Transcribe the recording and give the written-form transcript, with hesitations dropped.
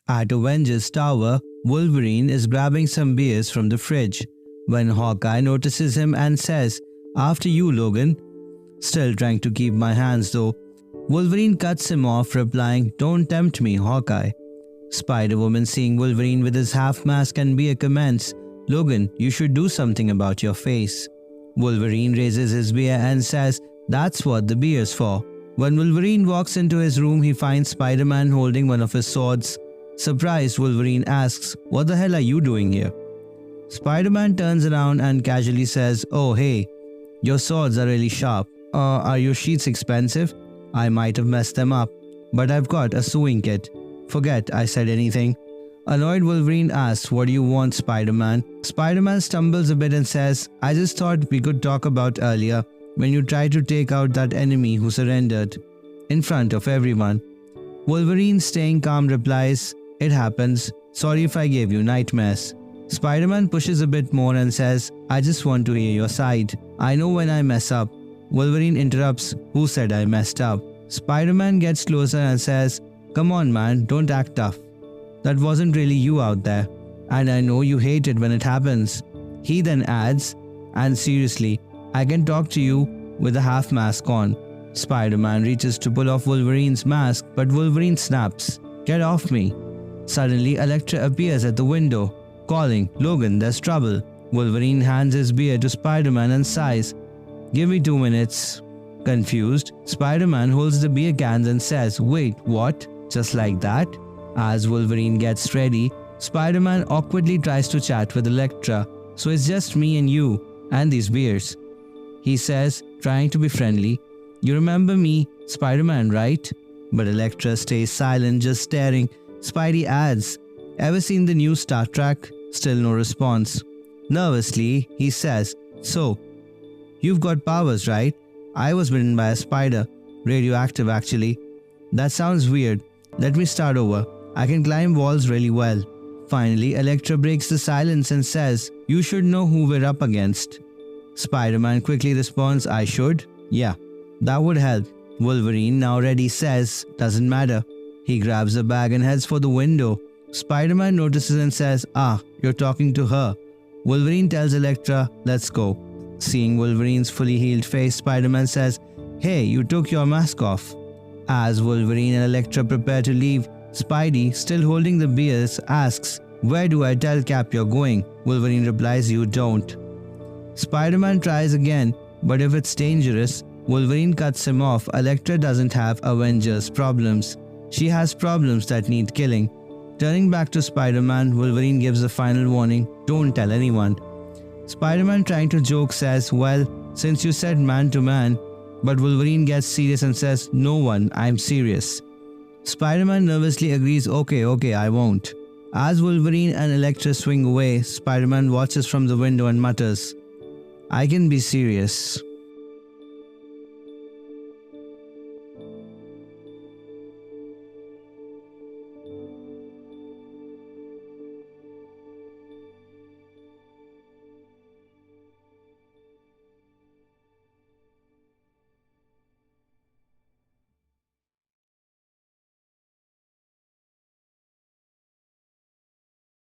At Avengers Tower, Wolverine is grabbing some beers from the fridge when Hawkeye notices him and says, "After you, Logan." Still trying to keep my hands though. Wolverine cuts him off, replying, "Don't tempt me, Hawkeye." Spider-Woman, seeing Wolverine with his half mask and beer, comments, "Logan, you should do something about your face." Wolverine raises his beer and says, "That's what the beer's for." When Wolverine walks into his room, he finds Spider-Man holding one of his swords. Surprised, Wolverine asks, "What the hell are you doing here?" Spider-Man turns around and casually says, "Oh hey, your swords are really sharp. Are your sheets expensive? I might have messed them up, but I've got a sewing kit." Forget I said anything. Annoyed, Wolverine asks, "What do you want, Spider-Man?" Spider-Man stumbles a bit and says, "I just thought we could talk about earlier when you tried to take out that enemy who surrendered in front of everyone." Wolverine, staying calm, replies, "It happens. Sorry if I gave you nightmares." Spider-Man pushes a bit more and says, "I just want to hear your side. I know when I mess up." Wolverine interrupts, "Who said I messed up?" Spider-Man gets closer and says, "Come on man, don't act tough. That wasn't really you out there, and I know you hate it when it happens." He then adds, "And seriously, I can talk to you with a half mask on." Spider-Man reaches to pull off Wolverine's mask, but Wolverine snaps, "Get off me." Suddenly, Electra appears at the window, calling, "Logan, there's trouble." Wolverine hands his beer to Spider-Man and sighs, "Give me 2 minutes." Confused, Spider-Man holds the beer cans and says, "Wait, what? Just like that?" As Wolverine gets ready, Spider-Man awkwardly tries to chat with Electra, "So it's just me and you, and these beers," he says, trying to be friendly. "You remember me, Spider-Man, right?" But Electra stays silent, just staring. Spidey adds, "Ever seen the new Star Trek?" Still no response. Nervously, he says, "So, you've got powers, right? I was bitten by a spider. Radioactive, actually." "That sounds weird. Let me start over. I can climb walls really well." Finally, Electra breaks the silence and says, "You should know who we're up against." Spider-Man quickly responds, "I should? Yeah, that would help." Wolverine, now ready, says, "Doesn't matter." He grabs a bag and heads for the window. Spider-Man notices and says, "Ah, you're talking to her." Wolverine tells Electra, "Let's go." Seeing Wolverine's fully healed face, Spider-Man says, "Hey, you took your mask off." As Wolverine and Electra prepare to leave, Spidey, still holding the beers, asks, "Where do I tell Cap you're going?" Wolverine replies, "You don't." Spider-Man tries again, but if it's dangerous, Wolverine cuts him off. Electra doesn't have Avengers problems. She has problems that need killing. Turning back to Spider-Man, Wolverine gives a final warning, "Don't tell anyone." Spider-Man, trying to joke, says, "Well, since you said man to man," but Wolverine gets serious and says, "No one, I'm serious." Spider-Man nervously agrees, Okay, I won't." As Wolverine and Elektra swing away, Spider-Man watches from the window and mutters, "I can be serious."